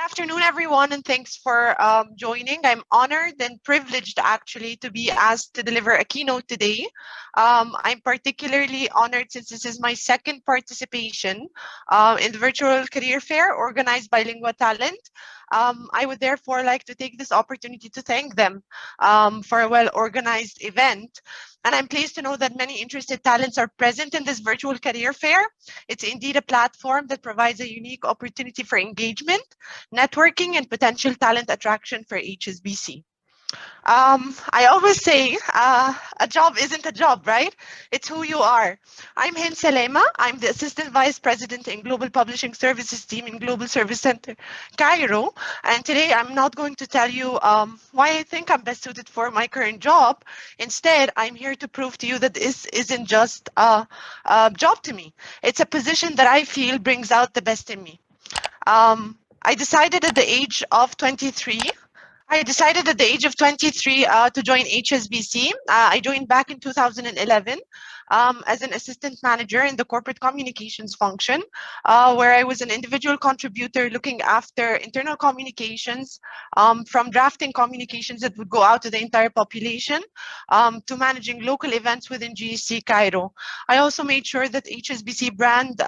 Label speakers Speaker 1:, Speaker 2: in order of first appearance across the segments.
Speaker 1: afternoon, everyone, and thanks for joining. I'm honored and privileged, actually, to be asked to deliver a keynote today. I'm particularly honored since this is my second participation in the virtual career fair organized by Lingua Talent. I would therefore like to take this opportunity to thank them for a well-organized event. And I'm pleased to know that many interested talents are present in this virtual career fair. It's indeed a platform that provides a unique opportunity for engagement, networking, and potential talent attraction for HSBC. I always say a job isn't a job, right? It's who you are. I'm Hend Salama. I'm the Assistant Vice President in Global Publishing Services team in Global Service Center, Cairo. And today I'm not going to tell you why I think I'm best suited for my current job. Instead, I'm here to prove to you that this isn't just a job to me. It's a position that I feel brings out the best in me. I decided at the age of 23 to join HSBC. I joined back in 2011 as an assistant manager in the corporate communications function, where I was an individual contributor looking after internal communications, from drafting communications that would go out to the entire population, to managing local events within GSC Cairo. I also made sure that HSBC brand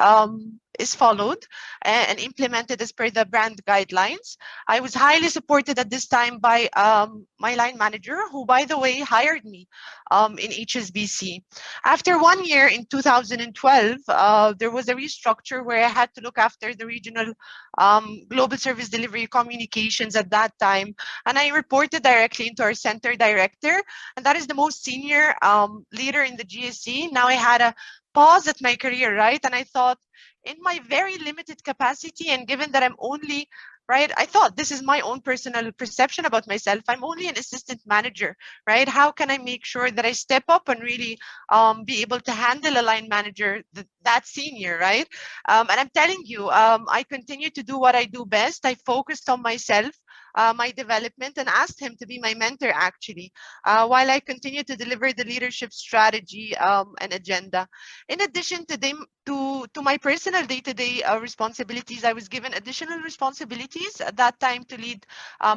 Speaker 1: is followed and implemented as per the brand guidelines. I was highly supported at this time by my line manager, who, by the way, hired me in HSBC. After 1 year in 2012, there was a restructure where I had to look after the regional global service delivery communications at that time. And I reported directly into our center director, and that is the most senior leader in the GSC. Now I had a pause at my career, right? And I thought, in my very limited capacity, and given that I'm only, right, I thought this is my own personal perception about myself. I'm only an assistant manager, right? How can I make sure that I step up and really be able to handle a line manager that senior, right? And I'm telling you, I continue to do what I do best. I focused on myself, my development, and asked him to be my mentor, actually, while I continue to deliver the leadership strategy and agenda. In addition to my personal day-to-day responsibilities, I was given additional responsibilities at that time to lead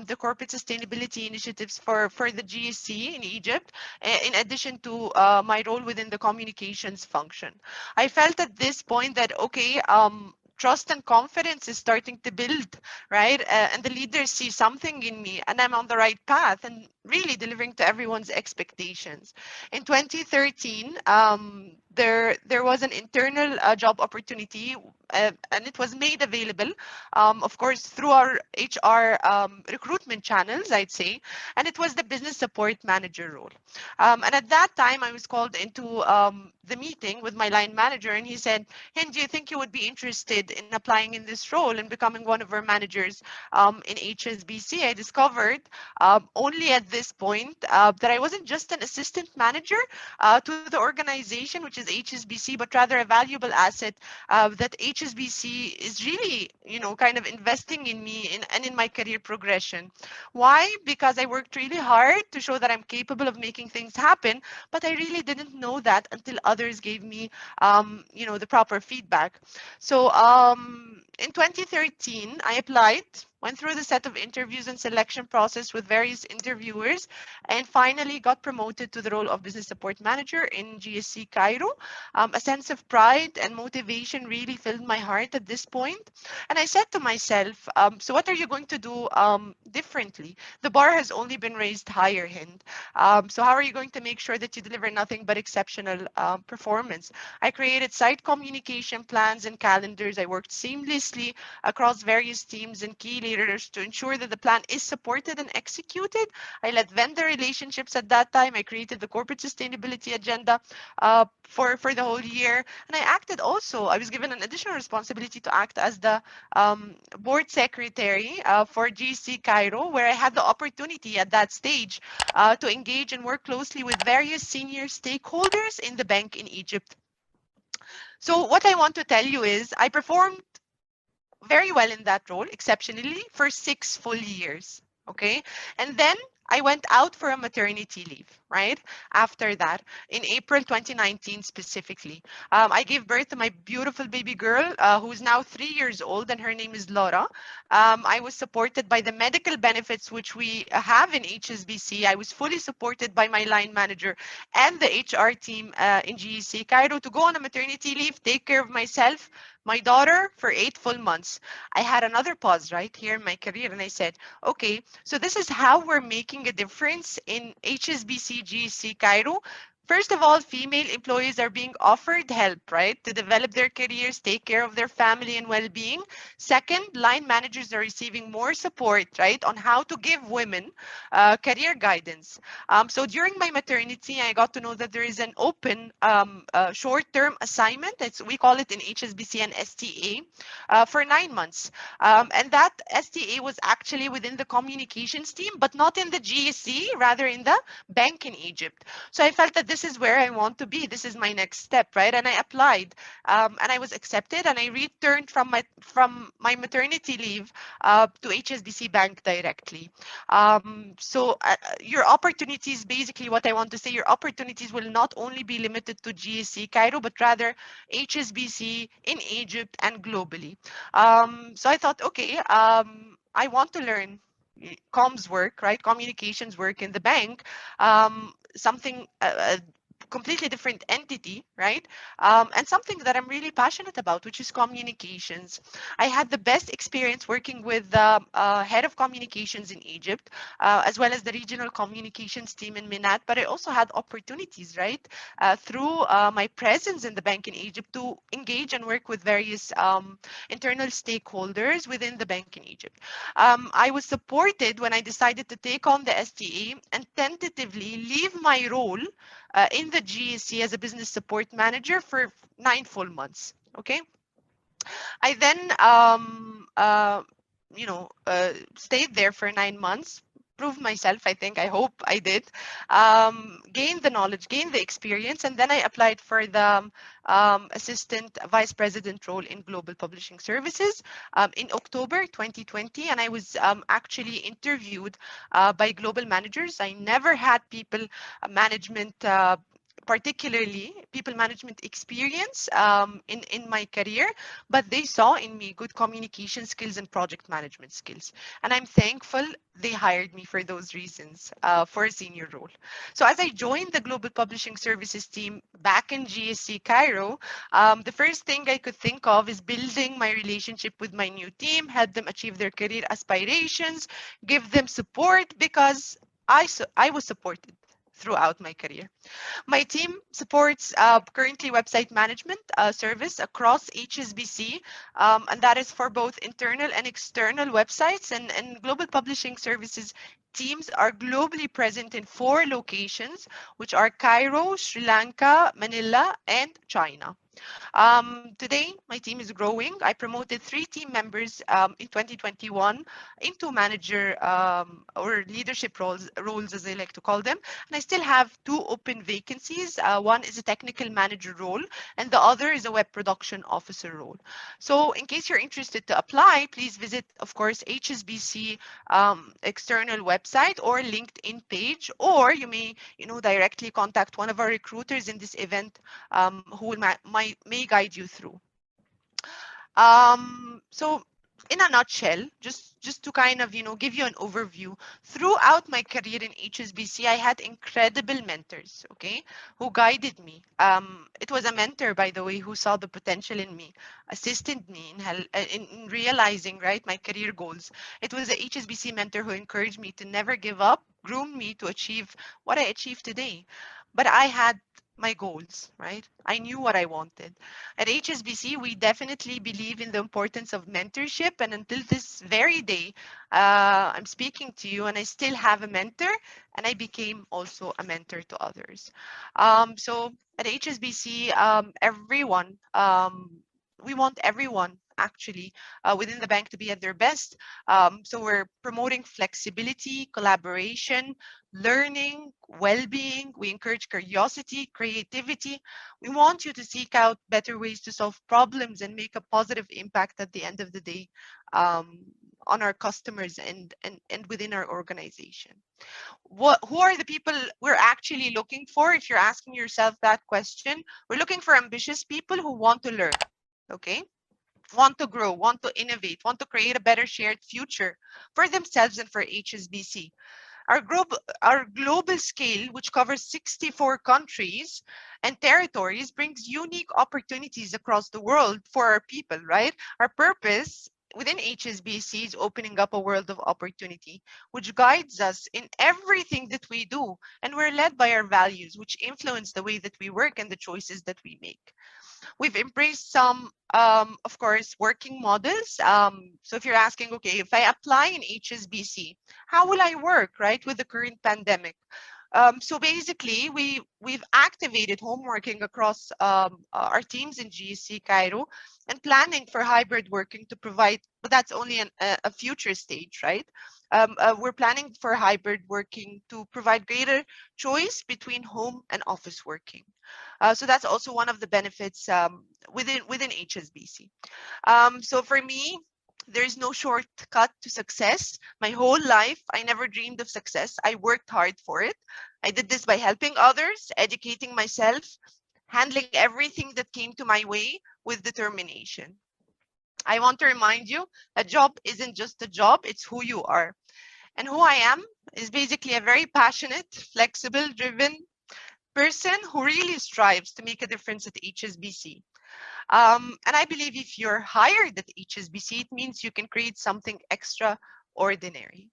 Speaker 1: the corporate sustainability initiatives for the GSC in Egypt, in addition to my role within the communications function. I felt at this point that, okay, trust and confidence is starting to build, right? And the leaders see something in me, and I'm on the right path and really delivering to everyone's expectations. In 2013, there was an internal job opportunity, and it was made available, of course, through our HR recruitment channels, I'd say, and it was the business support manager role. And at that time, I was called into the meeting with my line manager, and he said, "Hind, do you think you would be interested in applying in this role and becoming one of our managers in HSBC?" I discovered only at this point that I wasn't just an assistant manager to the organization, which is HSBC, but rather a valuable asset that HSBC is really, kind of investing in me and in my career progression. Why? Because I worked really hard to show that I'm capable of making things happen, but I really didn't know that until others gave me, the proper feedback. So in 2013, I applied, went through the set of interviews and selection process with various interviewers, and finally got promoted to the role of business support manager in GSC Cairo. A sense of pride and motivation really filled my heart at this point. And I said to myself, so what are you going to do differently? The bar has only been raised higher, Hind. So how are you going to make sure that you deliver nothing but exceptional performance? I created site communication plans and calendars. I worked seamlessly across various teams and key leaders to ensure that the plan is supported and executed. I led vendor relationships at that time. I created the corporate sustainability agenda for the whole year. And I acted also, I was given an additional responsibility to act as the board secretary for GC Cairo, where I had the opportunity at that stage to engage and work closely with various senior stakeholders in the bank in Egypt. So what I want to tell you is I performed very well in that role, exceptionally, for 6 full years, okay? And then I went out for a maternity leave. right? After that, in April 2019 specifically, I gave birth to my beautiful baby girl, who's now 3 years old, and her name is Laura. I was supported by the medical benefits which we have in HSBC. I was fully supported by my line manager and the HR team in GEC Cairo to go on a maternity leave, take care of myself, my daughter for 8 full months. I had another pause right here in my career, and I said, okay, so this is how we're making a difference in HSBC GEC Cairo. First of all, female employees are being offered help, right, to develop their careers, take care of their family and well-being. Second, line managers are receiving more support, right, on how to give women career guidance. So during my maternity, I got to know that there is an open short-term assignment. We call it in HSBC an STA for 9 months. And that STA was actually within the communications team, but not in the GSC, rather in the bank in Egypt. So I felt that this is where I want to be. This is my next step, right? And I applied, and I was accepted, and I returned from my maternity leave to HSBC Bank directly. Your opportunities, basically what I want to say, your opportunities will not only be limited to GSC Cairo, but rather HSBC in Egypt and globally. So I thought, okay, I want to learn comms work, right? Communications work in the bank, something completely different entity, right? And something that I'm really passionate about, which is communications. I had the best experience working with the head of communications in Egypt, as well as the regional communications team in Minat. But I also had opportunities, right, through my presence in the bank in Egypt to engage and work with various internal stakeholders within the bank in Egypt. I was supported when I decided to take on the STA and tentatively leave my role in the GSC as a business support manager for 9 full months. Okay. I then, stayed there for 9 months, proved myself, I think, I hope I did, gained the knowledge, gained the experience, and then I applied for the assistant vice president role in global publishing services in October 2020, and I was actually interviewed by global managers. I never had people management particularly people management experience in my career, but they saw in me good communication skills and project management skills. And I'm thankful they hired me for those reasons for a senior role. So as I joined the Global Publishing Services team back in GSC Cairo, the first thing I could think of is building my relationship with my new team, help them achieve their career aspirations, give them support because I was supported throughout my career. My team supports currently website management service across HSBC, and that is for both internal and external websites. And global publishing services teams are globally present in 4 locations, which are Cairo, Sri Lanka, Manila, and China. Today, my team is growing. I promoted 3 team members in 2021 into manager or leadership roles, as I like to call them. And I still have 2 open vacancies. One is a technical manager role, and the other is a web production officer role. So in case you're interested to apply, please visit, of course, HSBC external website or LinkedIn page, or you may, directly contact one of our recruiters in this event who may guide you through. So in a nutshell, just to kind of, give you an overview, throughout my career in HSBC, I had incredible mentors, okay, who guided me. It was a mentor, by the way, who saw the potential in me, assisted me in realizing, right, my career goals. It was a HSBC mentor who encouraged me to never give up, groomed me to achieve what I achieved today. But I had my goals, right? I knew what I wanted. At HSBC, we definitely believe in the importance of mentorship. And until this very day, I'm speaking to you and I still have a mentor, and I became also a mentor to others. So at HSBC, we want everyone actually within the bank to be at their best. So we're promoting flexibility, collaboration, learning, well-being. We encourage curiosity, creativity. We want you to seek out better ways to solve problems and make a positive impact at the end of the day on our customers and within our organization. Who are the people we're actually looking for? If you're asking yourself that question, we're looking for ambitious people who want to learn, okay? Want to grow, want to innovate, want to create a better shared future for themselves and for HSBC. Our global scale, which covers 64 countries and territories, brings unique opportunities across the world for our people, right? Our purpose within HSBC is opening up a world of opportunity, which guides us in everything that we do. And we're led by our values, which influence the way that we work and the choices that we make. We've embraced some, of course, working models. So if you're asking, okay, if I apply in HSBC, how will I work, right, with the current pandemic? So basically, we've activated home working across our teams in GSC Cairo and planning for hybrid working to provide, but that's only a future stage, right? We're planning for hybrid working to provide greater choice between home and office working. So that's also one of the benefits within HSBC. So for me, there is no shortcut to success. My whole life, I never dreamed of success. I worked hard for it. I did this by helping others, educating myself, handling everything that came to my way with determination. I want to remind you, a job isn't just a job, it's who you are. And who I am is basically a very passionate, flexible, driven person who really strives to make a difference at HSBC. And I believe if you're hired at HSBC, it means you can create something extraordinary.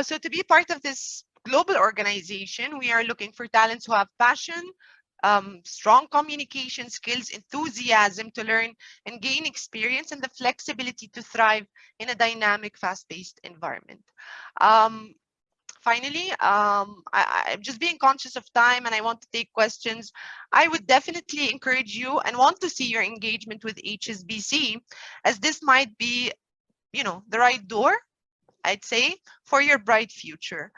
Speaker 1: So to be part of this global organization, we are looking for talents who have passion, strong communication skills, enthusiasm to learn and gain experience, and the flexibility to thrive in a dynamic, fast-paced environment. Finally, I'm just being conscious of time and I want to take questions. I would definitely encourage you and want to see your engagement with HSBC, as this might be, the right door, I'd say, for your bright future.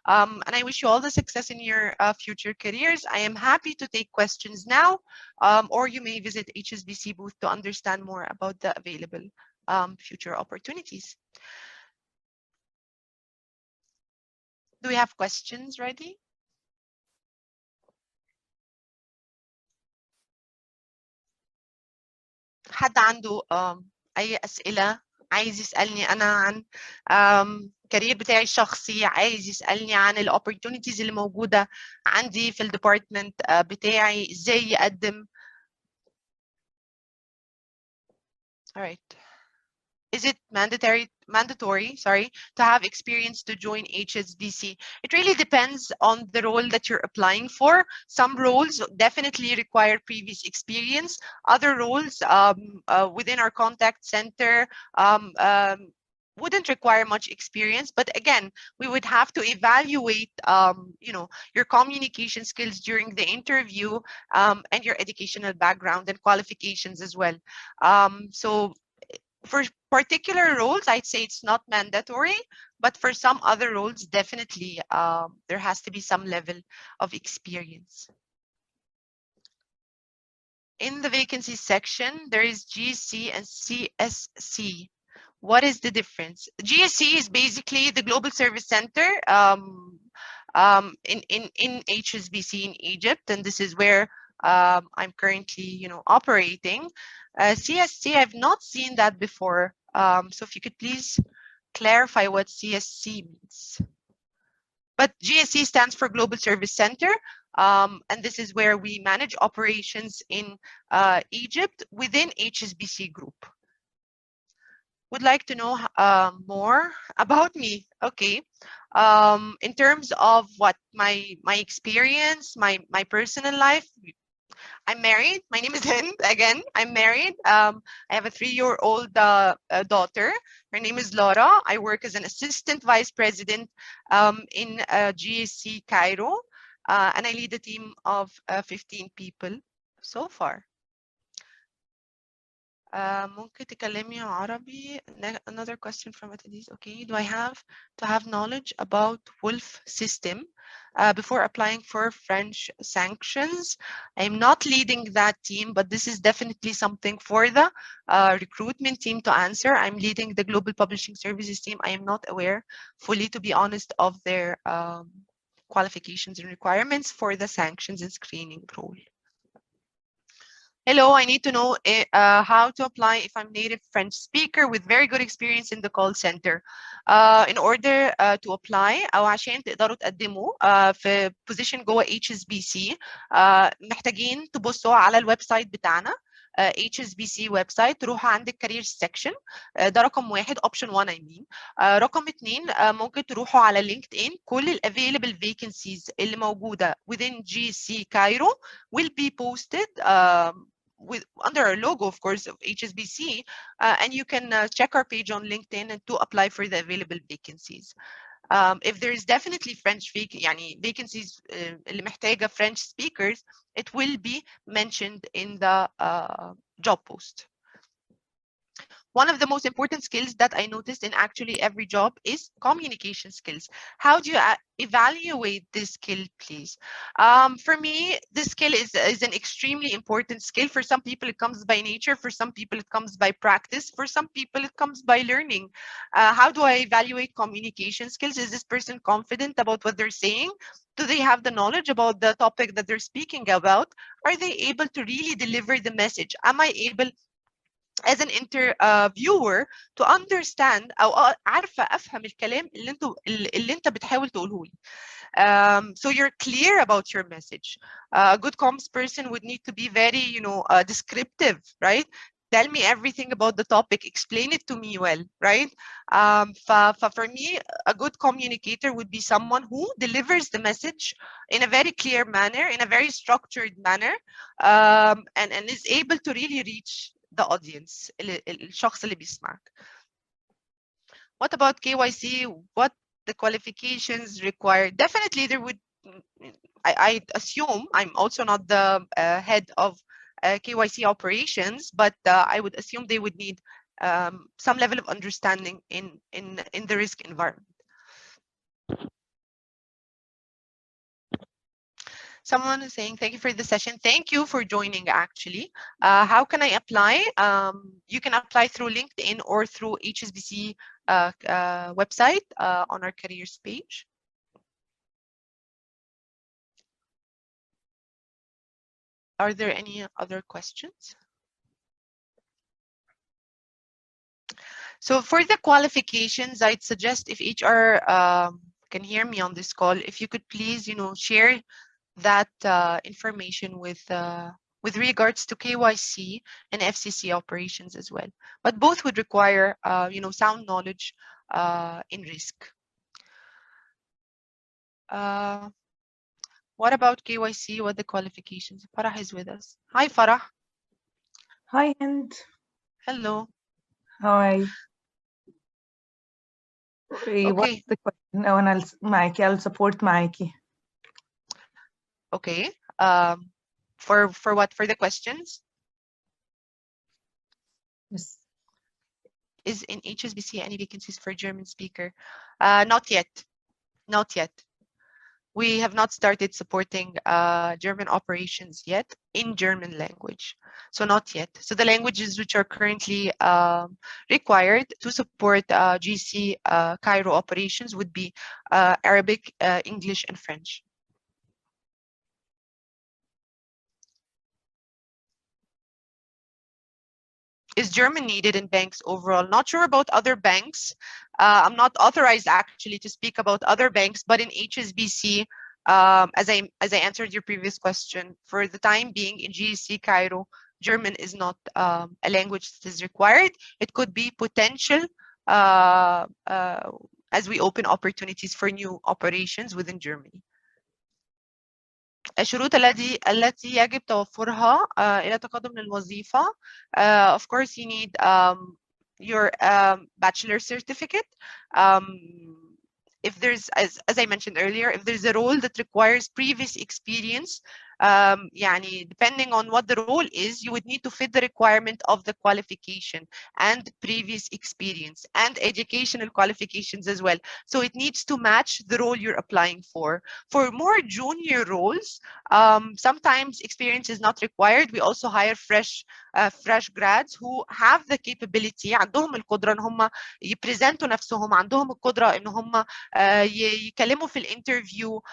Speaker 1: And I wish you all the success in your future careers. I am happy to take questions now, or you may visit HSBC booth to understand more about the available future opportunities. Do we have questions ready? حد عنده أي أسئلة عايز يسألني أنا عن الكارير بتاعي الشخصي، عايز يسألني عن الopportunities اللي موجودة عندي في الديبارتمنت بتاعي، إزاي يقدم. All right. Is it mandatory, to have experience to join HSBC? It really depends on the role that you're applying for. Some roles definitely require previous experience. Other roles within our contact center wouldn't require much experience, but again, we would have to evaluate your communication skills during the interview and your educational background and qualifications as well. So for particular roles, I'd say it's not mandatory, but for some other roles, definitely there has to be some level of experience. In the vacancy section, there is GSC and CSC. What is the difference? GSC is basically the Global Service Center in HSBC in Egypt, and this is where I'm currently, operating. CSC, I've not seen that before. So if you could please clarify what CSC means. But GSC stands for Global Service Center, and this is where we manage operations in Egypt within HSBC Group. Would like to know more about me. Okay. In terms of what my experience, my personal life, I'm married. My name is Hend. Again, I'm married. I have a 3-year-old daughter. Her name is Laura. I work as an assistant vice president in GSC Cairo, and I lead a team of 15 people so far. ممكن تكلمي عربي. Another question from attendees. Okay, do I have to have knowledge about wolf system before applying for French sanctions? I'm not leading that team, but this is definitely something for the recruitment team to answer. I'm leading the Global Publishing Services team. I am not aware fully, to be honest, of their qualifications and requirements for the sanctions and screening role. Hello, I need to know how to apply if I'm native French speaker with very good experience in the call center. In order to apply أو عشان تقدروا تقدموا في position جوه HSBC محتاجين تبصوا على الويب سايت بتاعنا HSBC ويب سايت، تروحوا عند الكارير سيكشن، ده رقم واحد option 1 I mean. رقم اتنين ممكن تروحوا على لينكد ان، كل ال available vacancies اللي موجودة within GC Cairo will be posted under our logo, of course, of HSBC, and you can check our page on LinkedIn and to apply for the available vacancies. If there is definitely French vacancies اللي محتاجة French speakers, it will be mentioned in the job post. One of the most important skills that I noticed in actually every job is communication skills. How do you evaluate this skill, please? For me, this skill is an extremely important skill. For some people, it comes by nature. For some people, it comes by practice. For some people, it comes by learning. How do I evaluate communication skills? Is this person confident about what they're saying? Do they have the knowledge about the topic that they're speaking about? Are they able to really deliver the message? Am I able as an interviewer to understand أو عارفة أفهم الكلام اللي أنت بتحاول تقوله لي. So you're clear about your message. A good comms person would need to be very, descriptive, right? Tell me everything about the topic, explain it to me well, right? For me, a good communicator would be someone who delivers the message in a very clear manner, in a very structured manner, and is able to really reach the audience, الشخص اللي بيسمعك. What about KYC? What the qualifications required? Definitely there would, I assume, I'm also not the head of KYC operations, but I would assume they would need some level of understanding in the risk environment. Someone is saying, thank you for the session. Thank you for joining, actually. How can I apply? You can apply through LinkedIn or through HSBC website on our careers page. Are there any other questions? So for the qualifications, I'd suggest if HR can hear me on this call, if you could please, share that information with regards to KYC and FCC operations as well. But both would require, sound knowledge in risk. What about KYC? What the qualifications? Farah is with us. Hi, Farah.
Speaker 2: Hi, Hend.
Speaker 1: Hello.
Speaker 2: Hi.
Speaker 1: Okay.
Speaker 2: What's the question? I'll support معاكي.
Speaker 1: Okay. For what? For the questions?
Speaker 2: Yes.
Speaker 1: Is in HSBC any vacancies for German speaker? Not yet. Not yet. We have not started supporting German operations yet in German language. So not yet. So the languages which are currently required to support GC Cairo operations would be Arabic, English, and French. Is German needed in banks overall? Not sure about other banks. I'm not authorized actually to speak about other banks, but in HSBC, as I answered your previous question, for the time being in GC Cairo, German is not a language that is required. It could be potential as we open opportunities for new operations within Germany. الشروط التي يجب توفرها إلى تقدم للوظيفة. Of course, you need your bachelor certificate. If there's, as I mentioned earlier, if there's a role that requires previous experience يعني depending on what the role is, you would need to fit the requirement of the qualification and previous experience and educational qualifications as well. So it needs to match the role you're applying for. For more junior roles, sometimes experience is not required. We also hire fresh grads who have the capability, عندهم القدرة ان هم يبريزنتوا نفسهم، عندهم القدرة ان هم يكلموا في الانترفيو،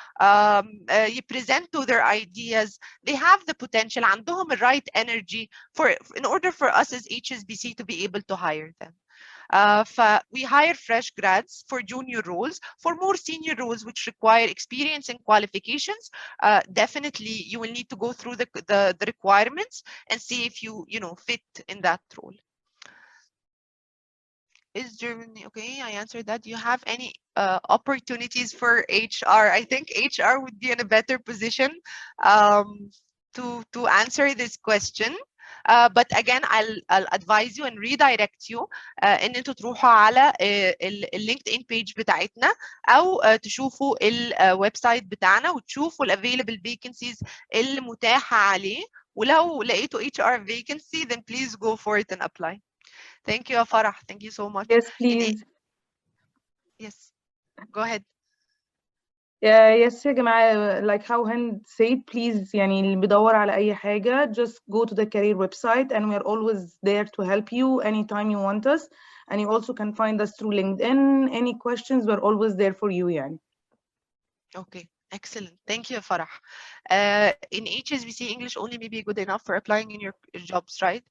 Speaker 1: يبريزنتوا their ideas. They have the potential، عندهم the right energy in order for us as HSBC to be able to hire them. We hire fresh grads for junior roles. For more senior roles which require experience and qualifications, definitely you will need to go through the requirements and see if you fit in that role. Is Germany okay? I answered that. Do you have any opportunities for HR? I think HR would be in a better position to answer this question. But again, I'll advise you and redirect you ان انتوا تروحوا على اللينكد page بتاعتنا او تشوفوا الويب سايت بتاعنا وتشوفوا available vacancies المتاحة عليه، ولو لقيتوا HR vacancy then please go for it and apply. Thank you, Farah. Thank you so much.
Speaker 2: Yes, please.
Speaker 1: Yes, go ahead.
Speaker 2: Yes يا جماعة, like how Hend said, please يعني اللي بيدور على أي حاجة just go to the career website and we are always there to help you anytime you want us, and you also can find us through LinkedIn. Any questions, we're always there for you يعني.
Speaker 1: Okay, excellent. Thank you, Farah. In HSBC, English only may be good enough for applying in your jobs, right?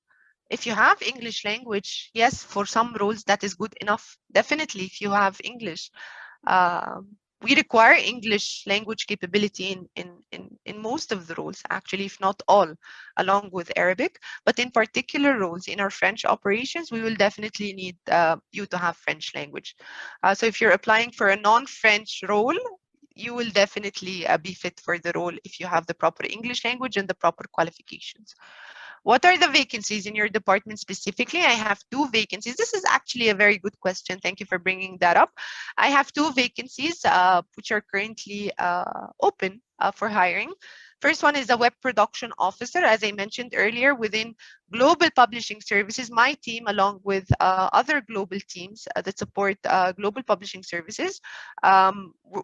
Speaker 1: If you have English language, yes, for some roles that is good enough. Definitely, if you have English. We require English language capability in most of the roles, actually, if not all, along with Arabic. But in particular roles, in our French operations, we will definitely need you to have French language. So if you're applying for a non-French role, you will definitely be fit for the role if you have the proper English language and the proper qualifications. What are the vacancies in your department specifically? I have 2 vacancies. This is actually a very good question. Thank you for bringing that up. I have 2 vacancies which are currently open for hiring. First one is a web production officer, as I mentioned earlier, within global publishing services. My team, along with other global teams that support global publishing services,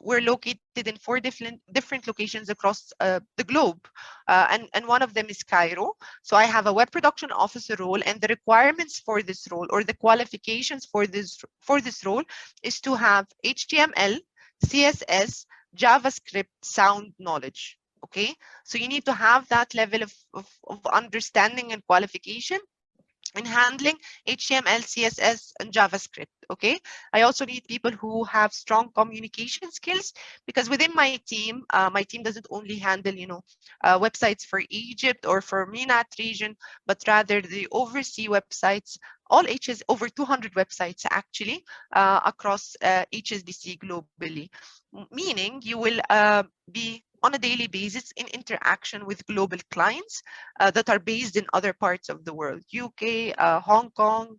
Speaker 1: we're located in 4 different locations across the globe, and one of them is Cairo. So I have a web production officer role, and the requirements for this role, or the qualifications for this role, is to have HTML, CSS, JavaScript sound knowledge. Okay, so you need to have that level of understanding and qualification in handling HTML, CSS, and JavaScript. Okay, I also need people who have strong communication skills, because within my team doesn't only handle websites for Egypt or for MENAT region, but rather they oversee websites, over 200 websites actually across HSBC globally, meaning you will be on a daily basis in interaction with global clients that are based in other parts of the world, UK, Hong Kong,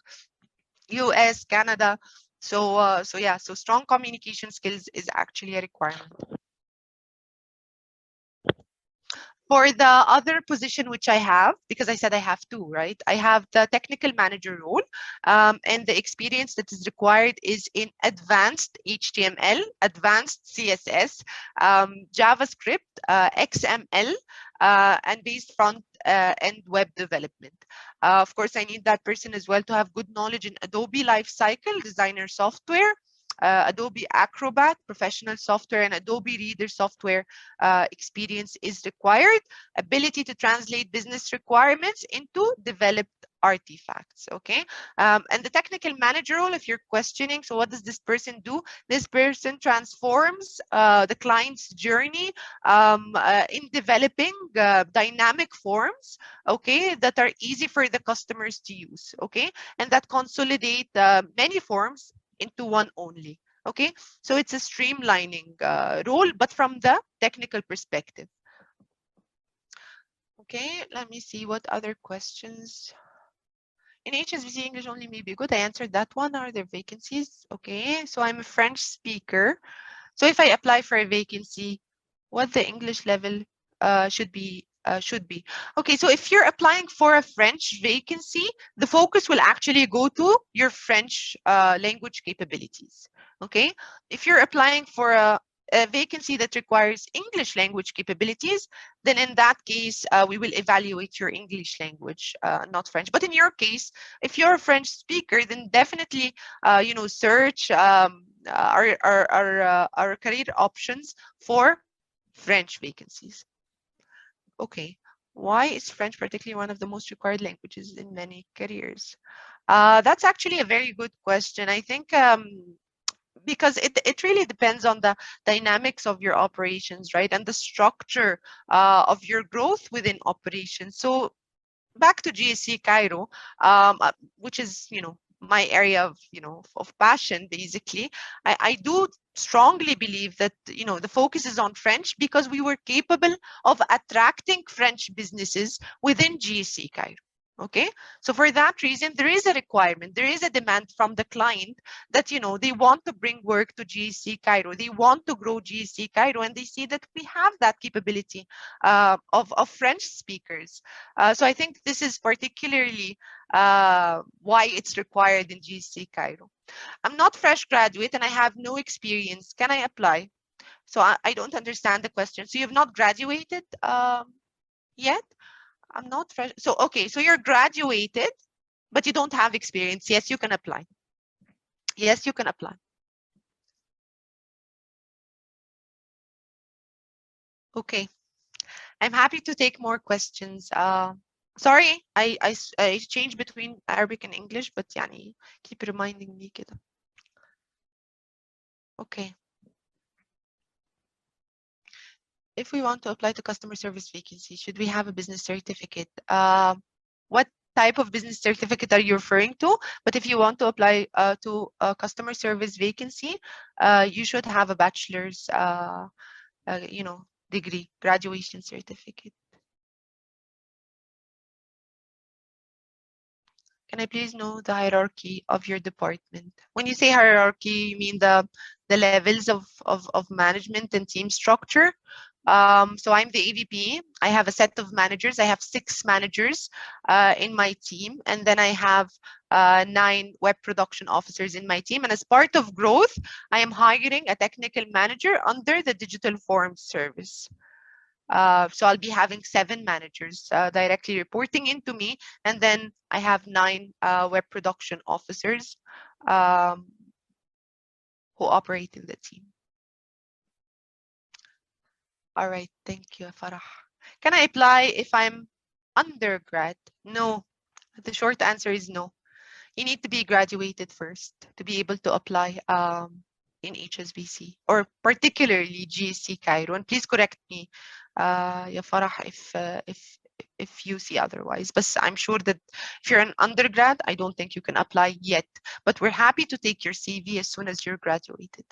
Speaker 1: US, Canada. So strong communication skills is actually a requirement. For the other position which I have, because I said I have 2, right? I have the technical manager role, and the experience that is required is in advanced HTML, advanced CSS, JavaScript, XML, and based front end web development. Of course, I need that person as well to have good knowledge in Adobe Lifecycle Designer software, Adobe Acrobat professional software, and Adobe Reader software experience is required. Ability to translate business requirements into developed artifacts. Okay, and the technical manager role, if you're questioning, so what does this person do? This person transforms the client's journey in developing dynamic forms, okay, that are easy for the customers to use, okay, and that consolidate many forms into one only. Okay, so it's a streamlining role, but from the technical perspective. Okay, let me see what other questions. In HSBC, English only may be good. I answered that one. Are there vacancies? Okay, so I'm a French speaker. So if I apply for a vacancy, what the English level should be. Okay, so if you're applying for a French vacancy, the focus will actually go to your French language capabilities. Okay, if you're applying for a vacancy that requires English language capabilities, then in that case, we will evaluate your English language, not French. But in your case, if you're a French speaker, then definitely, you know, search our career options for French vacancies. Okay, why is French particularly one of the most required languages in many careers? That's actually a very good question. I think because it really depends on the dynamics of your operations, right? And the structure of your growth within operations. So back to GSC Cairo, which is, you know, my area of, you know, of passion, basically. I do strongly believe that, you know, the focus is on French because we were capable of attracting French businesses within GSC Cairo. Okay, so for that reason, there is a requirement, there is a demand from the client that, you know, they want to bring work to GSC Cairo, they want to grow GSC Cairo, and they see that we have that capability of French speakers. So I think this is particularly why it's required in GSC Cairo. I'm not fresh graduate and I have no experience. Can I apply? So I don't understand the question. So you've not graduated yet? I'm not fresh. So, okay, so you're graduated, but you don't have experience. Yes, you can apply. Yes, you can apply. Okay, I'm happy to take more questions. Sorry, I changed between Arabic and English, but يعني keep reminding me كده. Okay. If we want to apply to customer service vacancy, should we have a business certificate? What type of business certificate are you referring to? But if you want to apply to a customer service vacancy, you should have a bachelor's, you know, degree, graduation certificate. Can I please know the hierarchy of your department? When you say hierarchy, you mean the levels of management and team structure? So I'm the AVP. I have a set of managers. I have 6 managers in my team. And then I have 9 web production officers in my team. And as part of growth, I am hiring a technical manager under the digital forms service. So I'll be having 7 managers directly reporting into me. And then I have 9 web production officers who operate in the team. All right, thank you, Farah. Can I apply if I'm undergrad? No, the short answer is no. You need to be graduated first to be able to apply in HSBC, or particularly GSC Cairo. And please correct me, ya Farah, if you see otherwise. But I'm sure that if you're an undergrad, I don't think you can apply yet. But we're happy to take your CV as soon as you're graduated.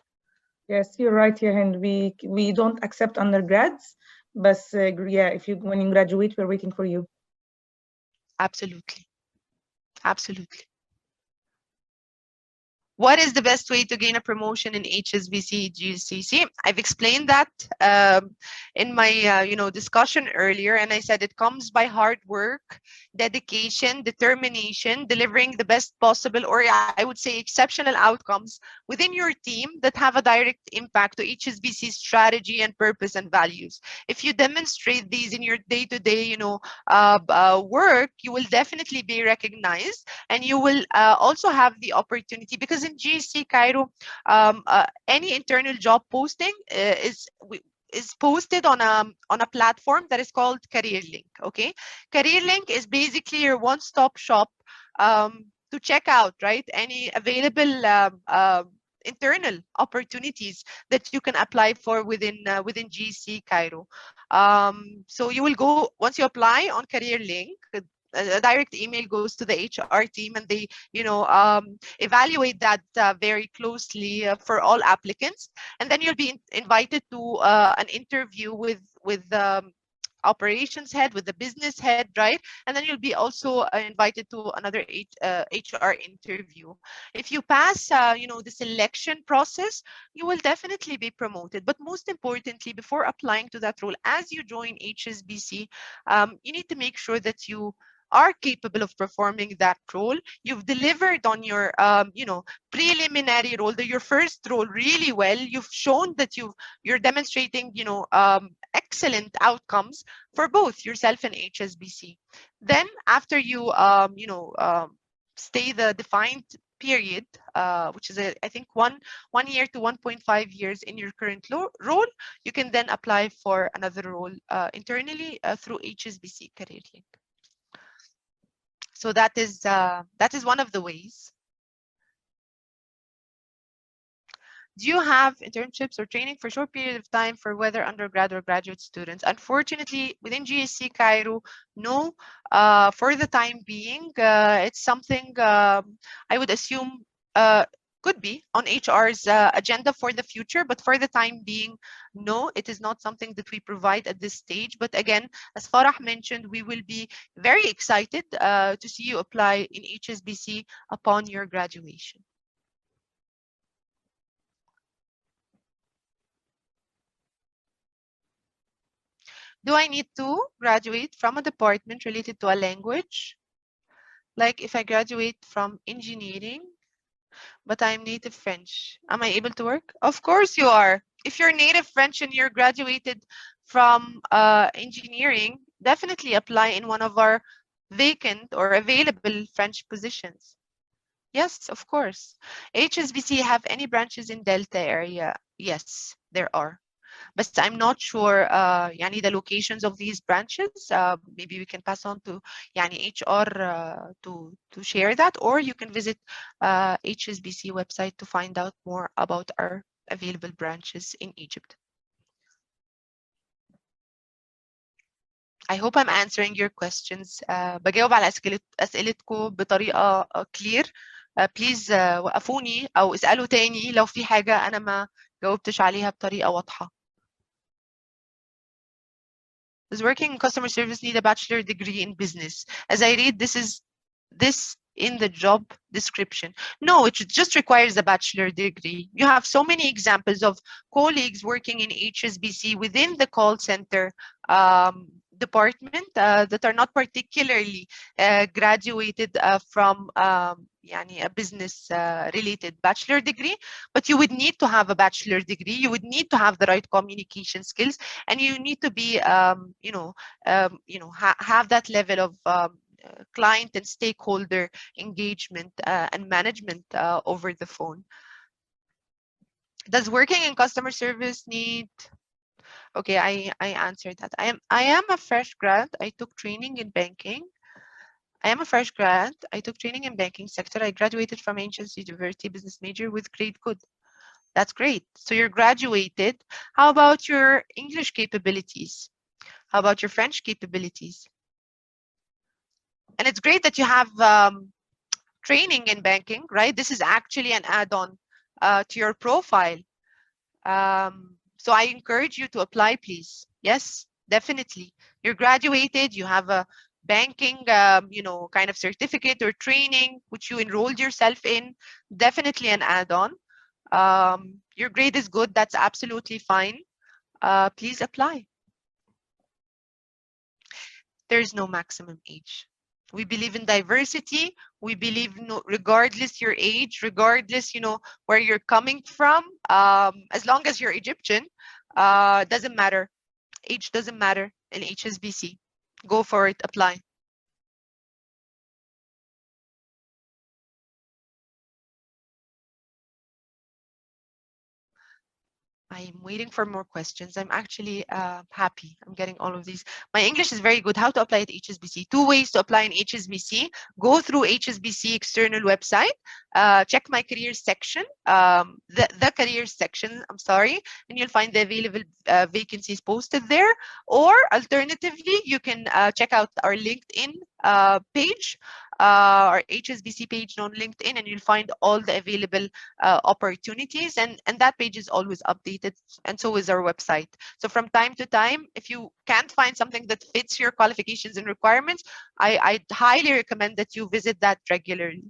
Speaker 2: Yes, you're right, Hend. We don't accept undergrads, but yeah, when you graduate, we're waiting for you.
Speaker 1: Absolutely, absolutely. What is the best way to gain a promotion in HSBC GCC? I've explained that in my discussion earlier, and I said it comes by hard work, dedication, determination, delivering the best possible, or I would say exceptional outcomes within your team that have a direct impact to HSBC's strategy and purpose and values. If you demonstrate these in your day-to-day, work, you will definitely be recognized, and you will also have the opportunity, because in GSC Cairo, any internal job posting is posted on a platform that is called CareerLink. Okay, CareerLink is basically your one-stop shop to check out, right, any available internal opportunities that you can apply for within GSC Cairo. So you will go, once you apply on CareerLink, a direct email goes to the HR team, and they evaluate that very closely for all applicants, and then you'll be invited to an interview with operations head, with the business head, right? And then you'll be also invited to another HR interview. If you pass, the selection process, you will definitely be promoted. But most importantly, before applying to that role, as you join HSBC, you need to make sure that you are capable of performing that role. You've delivered on your, preliminary role, your first role, really well. You've shown that you're demonstrating, excellent outcomes for both yourself and HSBC. Then, after you, stay the defined period, which is I think one year to 1.5 years in your current role, you can then apply for another role internally through HSBC Career Link. So that is one of the ways. Do you have internships or training for a short period of time for whether undergrad or graduate students? Unfortunately, within GSC Cairo, no. For the time being, it's something I would assume could be on HR's agenda for the future, but for the time being, no, it is not something that we provide at this stage. But again, as Farah mentioned, we will be very excited to see you apply in HSBC upon your graduation. Do I need to graduate from a department related to a language? Like if I graduate from engineering, but I'm native French, am I able to work? Of course you are. If you're native French and you're graduated from engineering, definitely apply in one of our vacant or available French positions. Yes, of course. HSBC have any branches in Delta area? Yes, there are. But I'm not sure the locations of these branches. Maybe we can pass on to HR to share that, or you can visit HSBC website to find out more about our available branches in Egypt. I hope I'm answering your questions. بجاوب على أسئلتكم بطريقة clear. Please وقفوني أو اسألوا تاني لو في حاجة أنا ما جاوبتش عليها بطريقة واضحة. Does working in customer service need a bachelor degree in business? As I read, this in the job description. No, it just requires a bachelor degree. You have so many examples of colleagues working in HSBC within the call center department that are not particularly graduated from a business related bachelor degree, but you would need to have a bachelor degree. You would need to have the right communication skills, and you need to be have that level of client and stakeholder engagement and management over the phone. Does working in customer service need? Okay, I answered that. I am a fresh grad. I took training in banking. I am a fresh grad. I took training in banking sector. I graduated from Ancient University business major with grade good. That's great. So you're graduated. How about your English capabilities? How about your French capabilities? And it's great that you have training in banking, right? This is actually an add-on to your profile. So I encourage you to apply, please. Yes, definitely. You're graduated, you have a banking, kind of certificate or training, which you enrolled yourself in, definitely an add-on. Your grade is good, that's absolutely fine. Please apply. There's no maximum age. We believe in diversity. We believe regardless your age, regardless, where you're coming from, as long as you're Egyptian, doesn't matter. Age doesn't matter in HSBC. Go for it, apply. I'm waiting for more questions. I'm actually happy. I'm getting all of these. My English is very good. How to apply at HSBC? 2 ways to apply in HSBC. Go through HSBC external website. Check my career section, the career section, I'm sorry, and you'll find the available vacancies posted there. Or alternatively, you can check out our LinkedIn page. our HSBC page on LinkedIn, and you'll find all the available opportunities, and that page is always updated, and so is our website. So from time to time, if you can't find something that fits your qualifications and requirements, I highly recommend that you visit that regularly.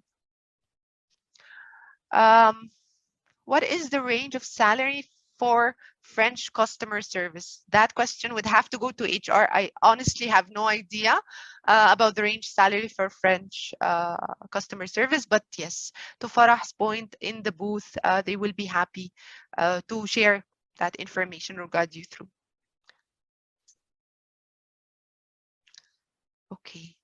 Speaker 1: What is the range of salary for French customer service? That question would have to go to HR. I honestly have no idea about the range salary for French customer service, but yes, to Farah's point in the booth, they will be happy to share that information or guide you through. Okay.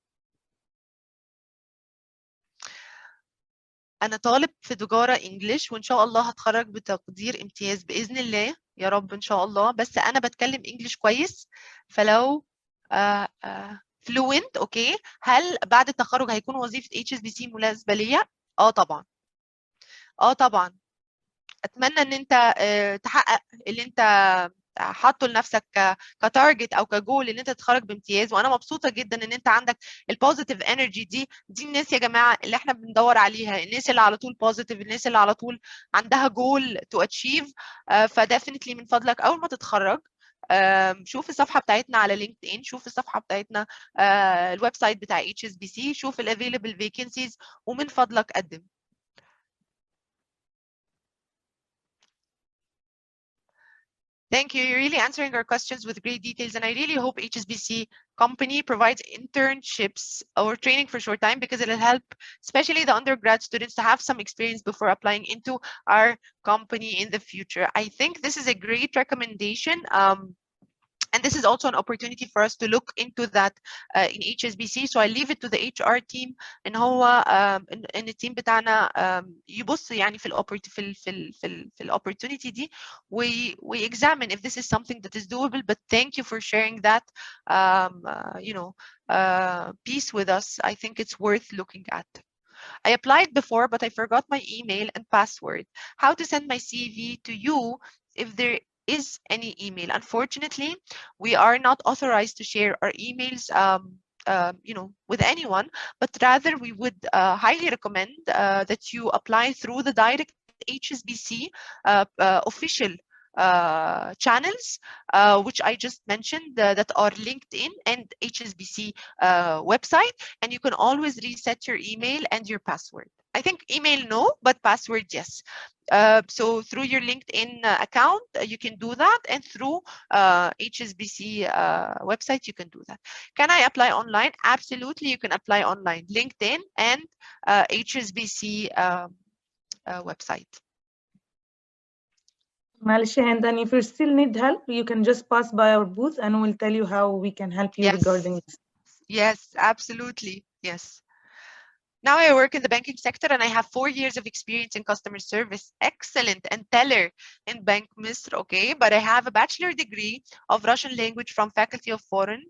Speaker 1: أنا طالب في تجارة إنجليش، وإن شاء الله هتخرج بتقدير امتياز بإذن الله يا رب إن شاء الله، بس أنا بتكلم إنجليش كويس، فلو فلوينت أوكي. هل بعد التخرج هيكون وظيفة HSBC مناسبة ليا؟ طبعا. طبعا. أتمنى إن أنت تحقق اللي أنت حاطه لنفسك كتارجت او كجول ان انت تتخرج بامتياز، وانا مبسوطه جدا ان انت عندك البوزيتيف انرجي دي الناس يا جماعه اللي احنا بندور عليها، الناس اللي على طول بوزيتيف، الناس اللي على طول عندها جول تو اتشيف. فديفنتلي من فضلك اول ما تتخرج شوف الصفحه بتاعتنا على لينكد ان، شوف الصفحه بتاعتنا الويب سايت بتاع HSBC، شوف الافيلبل فيكنسيز ومن فضلك قدم. Thank you. You're really answering our questions with great details, and I really hope HSBC company provides internships or training for short time, because it'll help especially the undergrad students to have some experience before applying into our company in the future. I think this is a great recommendation. And this is also an opportunity for us to look into that in HSBC. So I leave it to the HR team ان هو ان التيم بتاعنا يبص يعني في الopportunity دي we examine if this is something that is doable. But thank you for sharing that piece with us. I think it's worth looking at. I applied before, but I forgot my email and password. How to send my CV to you if there is any email? Unfortunately, we are not authorized to share our emails with anyone, but rather we would highly recommend that you apply through the direct HSBC official channels, which I just mentioned, that are LinkedIn and HSBC website, and you can always reset your email and your password. I think email no, but password yes. So through your LinkedIn account, you can do that, and through HSBC website, you can do that. Can I apply online? Absolutely, you can apply online, LinkedIn and HSBC website.
Speaker 2: معلش يا هند, and if you still need help, you can just pass by our booth and we'll tell you how we can help you regarding this.
Speaker 1: Yes, absolutely. Yes. Now I work in the banking sector and I have 4 years of experience in customer service. Excellent. And teller in Bank Misr, okay? But I have a bachelor degree of Russian language from Faculty of Foreign,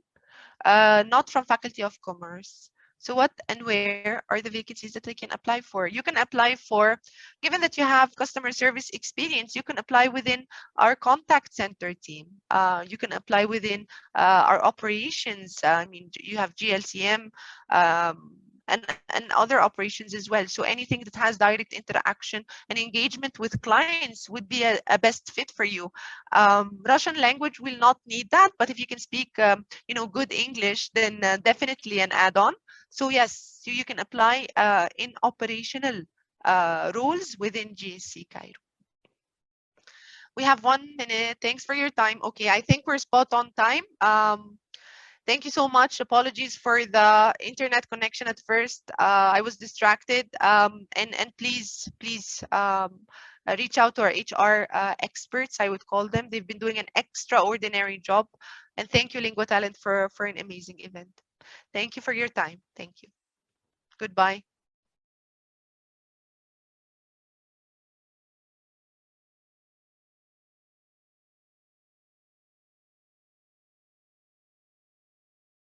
Speaker 1: not from Faculty of Commerce. So what and where are the vacancies that I can apply for? You can apply for, given that you have customer service experience, you can apply within our contact center team. You can apply within our operations. I mean, you have GLCM, and other operations as well. So anything that has direct interaction and engagement with clients would be a best fit for you. Russian language will not need that, but if you can speak good English, then definitely an add-on. So yes, you can apply in operational roles within GSC Cairo. We have 1 minute. Thanks for your time. Okay, I think we're spot on time. Thank you so much. Apologies for the internet connection at first. I was distracted. And please reach out to our HR experts, I would call them. They've been doing an extraordinary job. And thank you, Lingua Talent, for an amazing event. Thank you for your time. Thank you. Goodbye.